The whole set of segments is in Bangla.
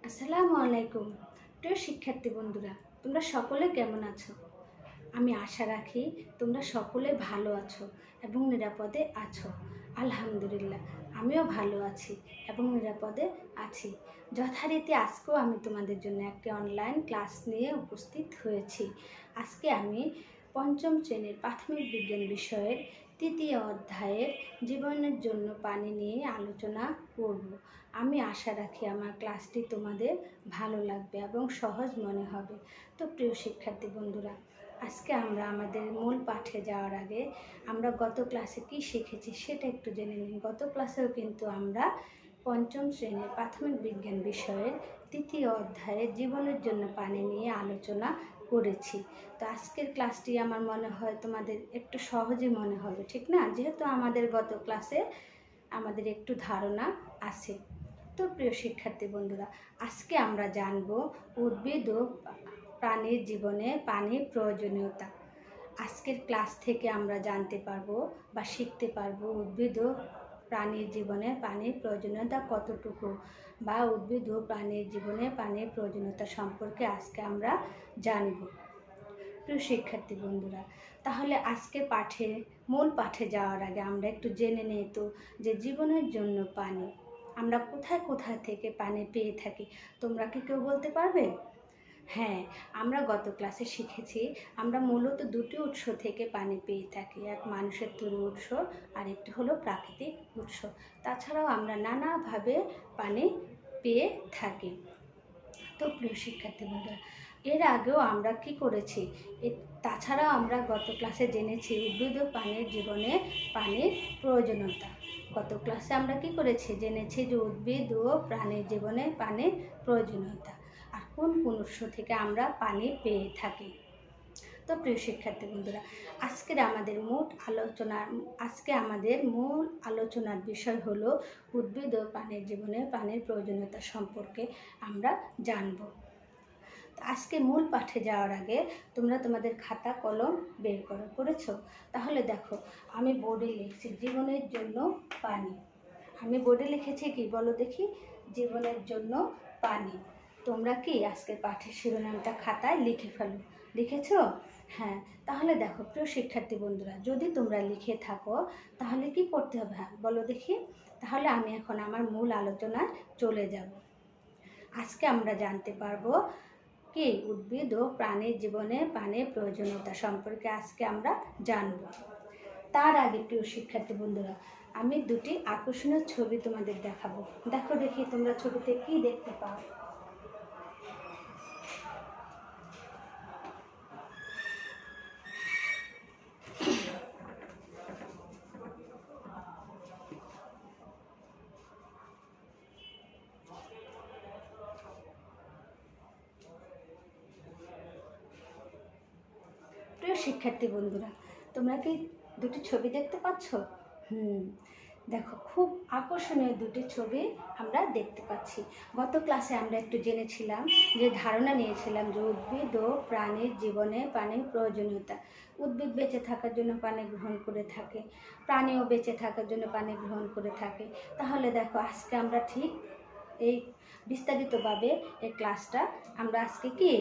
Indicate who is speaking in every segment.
Speaker 1: আসসালামু আলাইকুম। প্রিয় শিক্ষার্থী বন্ধুরা, তোমরা সকলে কেমন আছো? আমি আশা রাখি তোমরা সকলে ভালো আছো এবং নিরাপদে আছো। আলহামদুলিল্লাহ, আমিও ভালো আছি এবং নিরাপদে আছি। যথারীতি আজকেও আমি তোমাদের জন্য একটি অনলাইন ক্লাস নিয়ে উপস্থিত হয়েছি। আজকে আমি পঞ্চম শ্রেণীর প্রাথমিক বিজ্ঞান বিষয়ের তৃতীয় অধ্যায়ের জীবনের জন্য পানি নিয়ে আলোচনা করব। আমি আশা রাখি আমার ক্লাসটি তোমাদের ভালো লাগবে এবং সহজ মনে হবে। তো প্রিয় শিক্ষার্থী বন্ধুরা, আজকে আমরা আমাদের মূল পাঠে যাওয়ার আগে আমরা গত ক্লাসে কি শিখেছি সেটা একটু জেনে নিই। গত ক্লাসেও কিন্তু আমরা পঞ্চম শ্রেণীর প্রাথমিক বিজ্ঞান বিষয়ের তৃতীয় অধ্যায়ে জীবনের জন্য পানি নিয়ে আলোচনা করেছি। তো আজকের ক্লাসটি আমার মনে হয় তোমাদের একটু সহজে মনে হবে, ঠিক না? যেহেতু আমাদের গত ক্লাসে আমাদের একটু ধারণা আছে। তো প্রিয় শিক্ষার্থী বন্ধুরা, আজকে আমরা জানব উদ্ভিদ ও প্রাণীর জীবনে পানির প্রয়োজনীয়তা। আজকের ক্লাস থেকে আমরা জানতে পারবো বা শিখতে পারবো উদ্ভিদ ও প্রাণীর জীবনে পানির প্রয়োজনীয়তা কতটুকু, বা উদ্ভিদ ও প্রাণীর জীবনে পানির প্রয়োজনীয়তা সম্পর্কে আজকে আমরা জানব। প্রিয় শিক্ষার্থী বন্ধুরা, তাহলে আজকে মূল পাঠে যাওয়ার আগে আমরা একটু জেনে নিই তো যে জীবনের জন্য পানি আমরা কোথায় কোথায় থেকে পানি পেয়ে থাকি। তোমরা কি কেউ বলতে পারবে? হ্যাঁ, আমরা গত ক্লাসে শিখেছি আমরা মূলত দুটি উৎস থেকে পানি পেয়ে থাকি। এক মানুষের তৈরি উৎস আর একটি হলো প্রাকৃতিক উৎস। তাছাড়াও আমরা নানাভাবে পানি পেয়ে থাকি। তো প্রিয় শিক্ষার্থী বন্ধুরা, এর আগেও আমরা কি করেছি, তাছাড়াও আমরা গত ক্লাসে জেনেছি উদ্ভিদ ও প্রাণীর জীবনে পানির প্রয়োজনীয়তা। গত ক্লাসে আমরা কি করেছি, জেনেছি যে উদ্ভিদ ও প্রাণীর জীবনে পানির প্রয়োজনীয়তা আর কোন কোন উৎস থেকে আমরা পানি পেয়ে থাকি। তো প্রিয় শিক্ষার্থী বন্ধুরা, আজকে আমাদের মূল আলোচনার বিষয় হলো উদ্ভিদ ও প্রাণীর জীবনে পানির প্রয়োজনীয়তা সম্পর্কে আমরা জানব। আজকে মূল পাঠে যাওয়ার আগে তোমরা তোমাদের খাতা কলম বের করেছো? তাহলে দেখো, আমি বোর্ডে লিখছি জীবনের জন্য পানি। আমি বোর্ডে লিখেছি কি বলো দেখি, জীবনের জন্য পানি। তোমরা কি আজকে পাঠের শিরোনামটা খাতায় লিখে ফেলো? লিখেছো? হ্যাঁ, তাহলে দেখো প্রিয় শিক্ষার্থী বন্ধুরা, যদি তোমরা লিখে থাকো তাহলে কি করতে হবে বলো দেখি। তাহলে আমি এখন আমার মূল আলোচনায় চলে যাব। আজকে আমরা জানতে পারবো কি উদ্ভিদ ও প্রাণীর জীবনে পানির প্রয়োজনীয়তা সম্পর্কে আজকে আমরা জানব। তার আগে প্রিয় শিক্ষার্থী বন্ধুরা, আমি দুটি আকর্ষণীয় ছবি তোমাদের দেখাবো। দেখো দেখি তোমরা ছবিতে কি দেখতে পাও। প্রিয় শিক্ষার্থী বন্ধুরা, তোমরা কি দুটি ছবি দেখতে পাচ্ছ? দেখো, খুব আকর্ষণীয় দুটি ছবি আমরা দেখতে পাচ্ছি। গত ক্লাসে আমরা একটু জেনেছিলাম, যে ধারণা নিয়েছিলাম যে উদ্ভিদ ও প্রাণীর জীবনে পানির প্রয়োজনীয়তা। উদ্ভিদ বেঁচে থাকার জন্য পানি গ্রহণ করে থাকে, প্রাণীও বেঁচে থাকার জন্য পানি গ্রহণ করে থাকে। তাহলে দেখো, আজকে আমরা ঠিক এই বিস্তারিতভাবে এই ক্লাসটা আমরা আজকে কি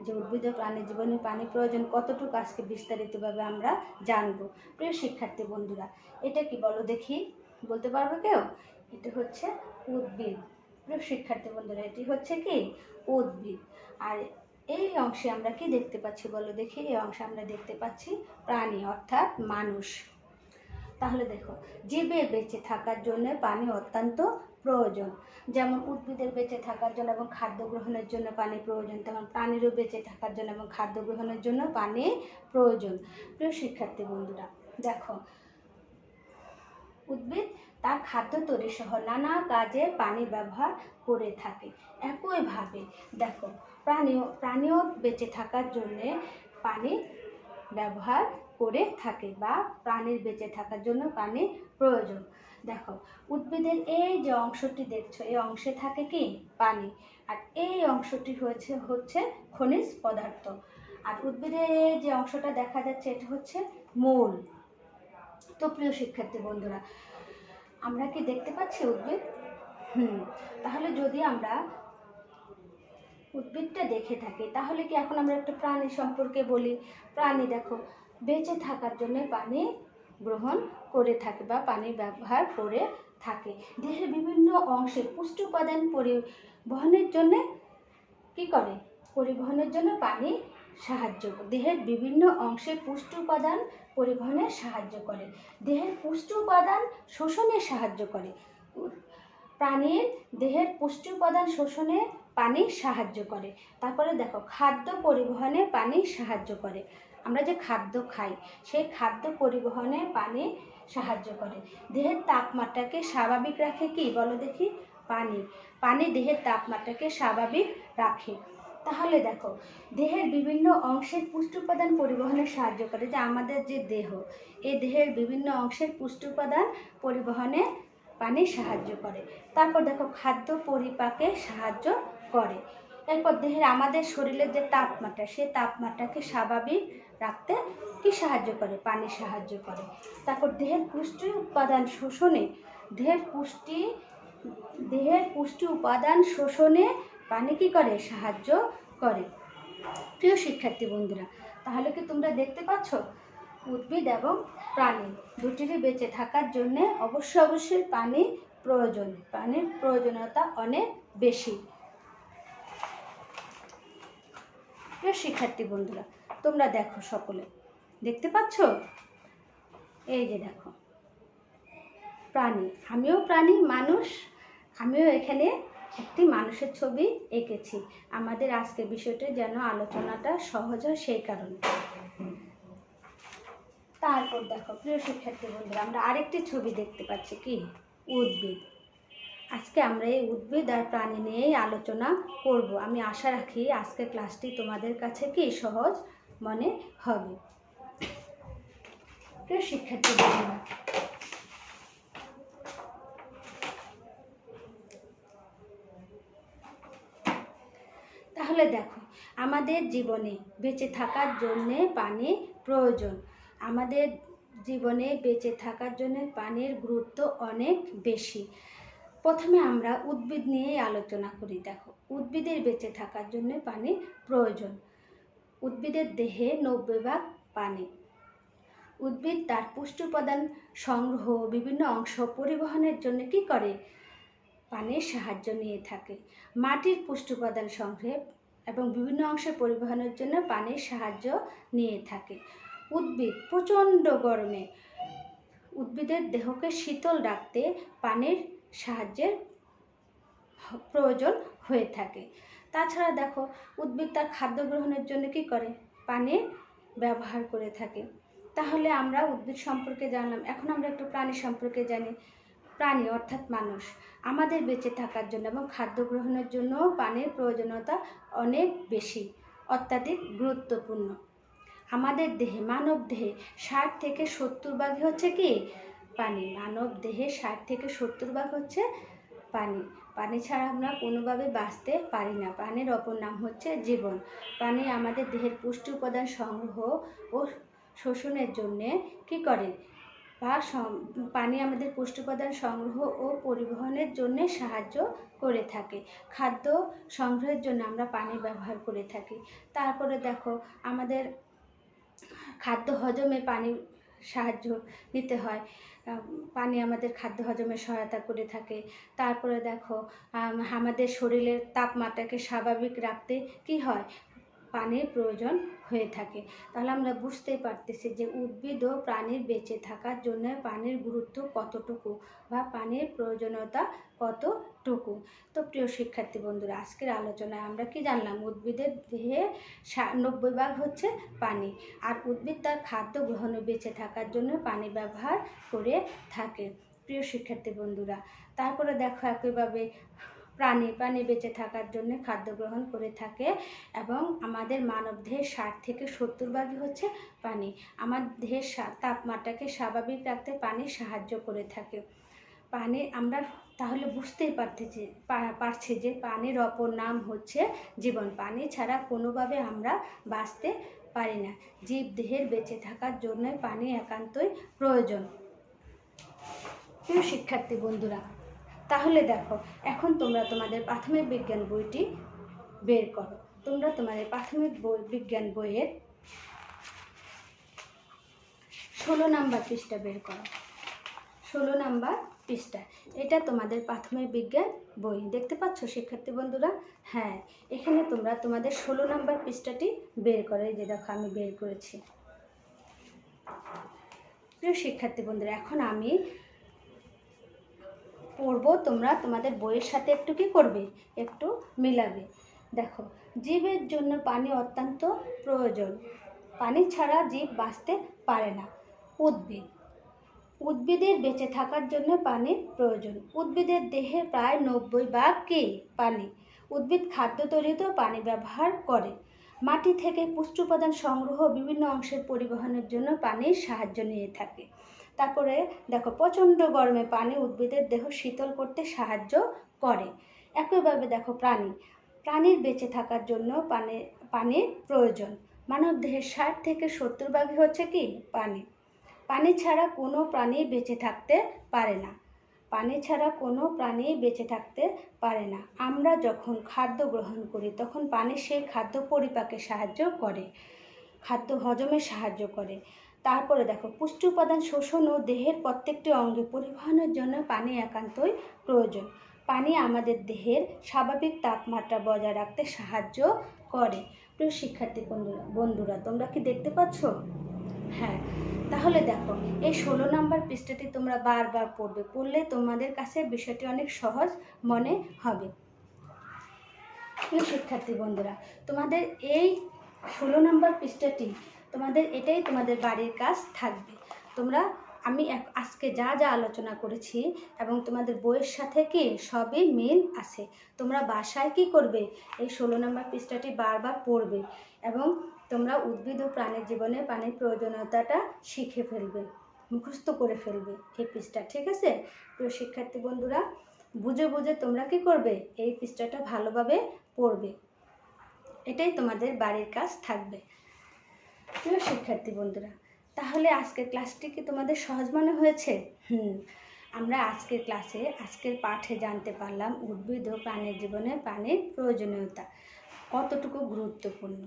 Speaker 1: যে উদ্ভিদ ও প্রাণীর জীবনে পানি প্রয়োজন কতটুকু আজকে বিস্তারিতভাবে আমরা জানবো। প্রিয় শিক্ষার্থী বন্ধুরা, এটা কি বলো দেখি, বলতে পারবে কেউ? এটা হচ্ছে উদ্ভিদ। প্রিয় শিক্ষার্থী বন্ধুরা, এটি হচ্ছে কি উদ্ভিদ। আর এই অংশে আমরা কি দেখতে পাচ্ছি বলো দেখি, এই অংশে আমরা দেখতে পাচ্ছি প্রাণী অর্থাৎ মানুষ। তাহলে দেখো, জীবের বেঁচে থাকার জন্য পানি অত্যন্ত প্রয়োজন। যেমন উদ্ভিদের বেঁচে থাকার জন্য এবং খাদ্য গ্রহণের জন্য পানি প্রয়োজন, তেমন প্রাণীরও বেঁচে থাকার জন্য এবং খাদ্য গ্রহণের জন্য পানি প্রয়োজন। প্রিয় শিক্ষার্থী বন্ধুরা, দেখো, উদ্ভিদ তার খাদ্য তৈরি সহ নানা কাজে পানি ব্যবহার করে থাকে। একইভাবে দেখো, প্রাণীও বেঁচে থাকার জন্যে পানি ব্যবহার করে থাকে, বা প্রাণীর বেঁচে থাকার জন্য পানি প্রয়োজন। দেখো, উদ্ভিদের এই যে অংশটি দেখছো, এই অংশে থাকে কি পানি, আর এই অংশটি হচ্ছে খনিজ পদার্থ। আর উদ্ভিদের এই যে অংশটা দেখা যাচ্ছে, এটা হচ্ছে মূল। তো প্রিয় শিক্ষার্থী বন্ধুরা, আমরা কি দেখতে পাচ্ছি উদ্ভিদ? তাহলে যদি আমরা উদ্ভিদটা দেখে থাকি, তাহলে কি এখন আমরা একটা প্রাণী সম্পর্কে বলি। প্রাণী দেখো বেঁচে থাকার জন্য পানি গ্রহণ করে থাকে বা পানি ব্যবহার করে থাকে। দেহের বিভিন্ন অংশে পুষ্টি উপাদান পরিবহনের জন্য কি করে, পরিবহনের জন্য পানি সাহায্য করে। দেহের বিভিন্ন অংশে পুষ্টি উপাদান পরিবহনে সাহায্য করে, দেহের পুষ্টি উপাদান শোষণে সাহায্য করে। প্রাণীর দেহের পুষ্টি উপাদান শোষণে পানি সাহায্য করে। তারপরে দেখো খাদ্য পরিবহনে পানি সাহায্য করে। আমরা যে খাদ্য খাই সেই খাদ্য পরিবহনে পানি সাহায্য করে। দেহের তাপমাত্রাকে স্বাভাবিক রাখে কি বলো দেখি, পানি। পানি দেহের তাপমাত্রাকে স্বাভাবিক রাখে। তাহলে দেখো দেহের বিভিন্ন অংশের পুষ্টি উপাদান পরিবহনে সাহায্য করে, যে আমাদের যে দেহ, এই দেহের বিভিন্ন অংশের পুষ্টি উপাদান পরিবহনে পানি সাহায্য করে। তারপর দেখো খাদ্য পরিপাকে সাহায্য করে। এরপর দেহের আমাদের শরীরের যে তাপমাত্রা, সেই তাপমাত্রাকে স্বাভাবিক রাখতে কি সাহায্য করে, পানি সাহায্য করে। তারপর দেহের পুষ্টি উপাদান শোষণে, দেহের পুষ্টি উপাদান শোষণে পানি কি করে, সাহায্য করে। প্রিয় শিক্ষার্থী বন্ধুরা, তাহলে কি তোমরা দেখতে পাচ্ছ উদ্ভিদ এবং প্রাণী দুটিরই বেঁচে থাকার জন্য অবশ্যই পানি প্রয়োজন, পানির প্রয়োজনীয়তা অনেক বেশি। প্রিয় শিক্ষার্থী বন্ধুরা, তোমরা দেখো সকলে দেখতে পাচ্ছ, এই যে দেখো প্রাণী, আমিও প্রাণী, মানুষ, আমিও এখানে একটি মানুষের ছবি এঁকেছি। আমাদের আজকের বিষয়টি যেন আলোচনাটা সহজ হয় সেই কারণে। তারপর দেখো প্রিয় শিক্ষার্থী বন্ধুরা, আমরা আরেকটি ছবি দেখতে পাচ্ছি, কি উদ্ভিদ। আজকে আমরা এই উদ্ভিদ আর প্রাণী নিয়েই আলোচনা করব। আমি আশা রাখি আজকের ক্লাসটি তোমাদের কাছে কি সহজ মনে হবে। প্রিয় শিক্ষার্থী বন্ধুরা, তাহলে দেখো আমাদের জীবনে বেঁচে থাকার জন্যে পানি প্রয়োজন। আমাদের জীবনে বেঁচে থাকার জন্য পানির গুরুত্ব অনেক বেশি। প্রথমে আমরা উদ্ভিদ নিয়েই আলোচনা করি। দেখো উদ্ভিদের বেঁচে থাকার জন্য পানি প্রয়োজন। উদ্ভিদের দেহে 90% পানি। উদ্ভিদ তার পুষ্টি উপাদান সংগ্রহ, বিভিন্ন অংশ পরিবহনের জন্য কি করে, পানির সাহায্য নিয়ে থাকে। মাটির পুষ্টি উপাদান সংগ্রহে এবং বিভিন্ন অংশে পরিবহনের জন্য পানির সাহায্য নিয়ে থাকে। উদ্ভিদ প্রচণ্ড গরমে উদ্ভিদের দেহকে শীতল রাখতে পানির সাহায্যের প্রয়োজন হয়ে থাকে। তাছাড়া দেখো উদ্ভিদ তার খাদ্য গ্রহণের জন্য কি করে, পানির ব্যবহার করে থাকে। তাহলে আমরা উদ্ভিদ সম্পর্কে জানলাম, এখন আমরা একটু প্রাণী সম্পর্কে জানি। প্রাণী অর্থাৎ মানুষ, আমাদের বেঁচে থাকার জন্য এবং খাদ্য গ্রহণের জন্য পানির প্রয়োজনীয়তা অনেক বেশি, অত্যাধিক গুরুত্বপূর্ণ। আমাদের দেহে, মানব দেহে 60 থেকে 70% হচ্ছে কি পানি। মানব দেহে 60 থেকে 70% হচ্ছে পানি। পানি ছাড়া আমরা কোনোভাবে বাঁচতে পারি না। পানির অপর নাম হচ্ছে জীবন। পানি আমাদের দেহের পুষ্টি উপাদান সংগ্রহ ও শোষণের জন্যে কি করে, বা পানি আমাদের পুষ্টি উপাদান সংগ্রহ ও পরিবহনের জন্য সাহায্য করে থাকে। খাদ্য সংগ্রহের জন্য আমরা পানি ব্যবহার করে থাকি। তারপরে দেখো আমাদের খাদ্য হজমে পানির সাহায্য নিতে হয়। পানি আমাদের খাদ্য হজমে সহায়তা করে থাকে। তারপরে দেখো আমাদের শরীরের তাপমাত্রাকে স্বাভাবিক রাখতে কি হয়, পানির প্রয়োজন হয়ে থাকে। তাহলে আমরা বুঝতেই পারতেছি যে উদ্ভিদ ও প্রাণীর বেঁচে থাকার জন্য পানির গুরুত্ব কতটুকু বা পানির প্রয়োজনীয়তা কতটুকু। তো প্রিয় শিক্ষার্থী বন্ধুরা, আজকের আলোচনায় আমরা কি জানলাম, উদ্ভিদের দেহে 90% হচ্ছে পানি, আর উদ্ভিদ তার খাদ্য গ্রহণে বেঁচে থাকার জন্য পানি ব্যবহার করে থাকে। প্রিয় শিক্ষার্থী বন্ধুরা, তারপরে দেখো একইভাবে প্রাণী বেঁচে থাকার জন্য খাদ্য গ্রহণ করে থাকে এবং আমাদের মানব দেহের 60 থেকে 70% হচ্ছে পানি। আমার দেহের তাপমাত্রাকে স্বাভাবিক রাখতে পানি সাহায্য করে থাকে। পানি আমরা তাহলে বুঝতেই পারছি যে পানির অপর নাম হচ্ছে জীবন। পানি ছাড়া কোনোভাবে আমরা বাঁচতে পারি না। জীব দেহের বেঁচে থাকার জন্য পানি একান্তই প্রয়োজন। প্রিয় শিক্ষার্থী বন্ধুরা, তাহলে দেখো এখন তোমরা তোমাদের প্রাথমিক বিজ্ঞান বইটি বের করো। তোমরা তোমাদের প্রাথমিক বিজ্ঞান বইয়ের 16 নাম্বার পৃষ্ঠা বের করো। 16 নাম্বার পৃষ্ঠা, এটা তোমাদের প্রাথমিক বিজ্ঞান বই। দেখতে পাচ্ছ শিক্ষার্থী বন্ধুরা? হ্যাঁ, এখানে তোমরা তোমাদের 16 নাম্বার পৃষ্ঠাটি বের করো। এই যে দেখো আমি বের করেছি। প্রিয় শিক্ষার্থী বন্ধুরা, এখন আমি পড়বো, তোমরা তোমাদের বইয়ের সাথে একটু কি করবে, একটু মিলাবে। দেখো, জীবের জন্য পানি অত্যন্ত প্রয়োজন। পানি ছাড়া জীব বাঁচতে পারে না। উদ্ভিদের বেঁচে থাকার জন্য পানির প্রয়োজন। উদ্ভিদের দেহে প্রায় 90% কি পানি। উদ্ভিদ খাদ্য তৈরিতেও পানি ব্যবহার করে। মাটি থেকে পুষ্টি উপাদান সংগ্রহ, বিভিন্ন অংশের পরিবহনের জন্য পানির সাহায্য নিয়ে থাকে। তারপরে দেখো, প্রচণ্ড গরমে পানি উদ্ভিদের দেহ শীতল করতে সাহায্য করে। একইভাবে দেখো, প্রাণীর বেঁচে থাকার জন্য পানির প্রয়োজন। মানব দেহের 60 থেকে 70% হচ্ছে কি পানি। পানি ছাড়া কোনো প্রাণী বেঁচে থাকতে পারে না। পানি ছাড়া কোনো প্রাণী বেঁচে থাকতে পারে না। আমরা যখন খাদ্য গ্রহণ করি তখন পানি সেই খাদ্য পরিপাকে সাহায্য করে, খাদ্য হজমে সাহায্য করে। তারপরে দেখো, পুষ্টি উপাদান শোষণ ও দেহের প্রত্যেকটি অঙ্গে পরিবহনের জন্য পানি একান্তই প্রয়োজন। পানি আমাদের দেহের স্বাভাবিক তাপমাত্রা বজায় রাখতে সাহায্য করে। প্রিয় শিক্ষার্থী বন্ধুরা, তোমরা কি দেখতে পাচ্ছ? হ্যাঁ, তাহলে দেখো, এই 16 নাম্বার পৃষ্ঠাটি তোমরা বারবার পড়বে। পড়লে তোমাদের কাছে বিষয়টি অনেক সহজ মনে হবে। প্রিয় শিক্ষার্থী বন্ধুরা, তোমাদের এই 16 নাম্বার পৃষ্ঠাটি এটাই তোমাদের বাড়ির কাজ থাকবে। আমি আজকে যা যা আলোচনা করেছি এবং তোমাদের বইয়ের সাথে কি সবই মিল আছে। তোমরা বাসায় কি করবে, এই 16 নাম্বার পৃষ্ঠাটি বারবার পড়বে এবং তোমরা উদ্ভিদ ও প্রাণীর জীবনে পানির প্রয়োজনীয়তাটা শিখে ফেলবে, মুখস্থ করে ফেলবে এই পৃষ্ঠা। ঠিক আছে? প্রিয় শিক্ষার্থী বন্ধুরা, বুঝে বুঝে তোমরা কি করবে, এই পৃষ্ঠাটা ভালোভাবে পড়বে। এটাই তোমাদের বাড়ির কাজ থাকবে। প্রিয় শিক্ষার্থী বন্ধুরা, তাহলে আজকের ক্লাসটি কি তোমাদের সহজ মনে হয়েছে? আমরা আজকের ক্লাসে আজকের পাঠে জানতে পারলাম উদ্ভিদ ও প্রাণীর জীবনে পানির প্রয়োজনীয়তা কতটুকু গুরুত্বপূর্ণ।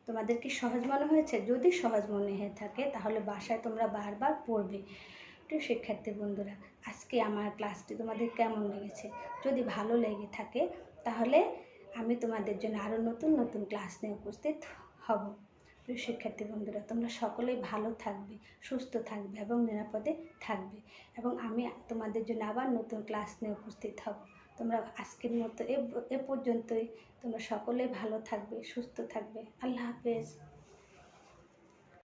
Speaker 1: তোমাদের কি সহজ মনে হয়েছে? যদি সহজ মনে হয়ে থাকে তাহলে বাসায় তোমরা বারবার পড়বে। প্রিয় শিক্ষার্থী বন্ধুরা, আজকে আমার ক্লাসটি তোমাদের কেমন লেগেছে? যদি ভালো লেগে থাকে তাহলে আমি তোমাদের জন্য আরও নতুন নতুন ক্লাস নিয়ে উপস্থিত হব। প্রিয় শিক্ষার্থী বন্ধুরা, তোমরা সকলেই ভালো থাকবে, সুস্থ থাকবে এবং নিরাপদে থাকবে এবং আমি তোমাদের জন্য আবার নতুন ক্লাস নিয়ে উপস্থিত হব। তোমরা আজকের মতো এ পর্যন্তই। তোমরা সকলেই ভালো থাকবে, সুস্থ থাকবে। আল্লাহ হাফেজ।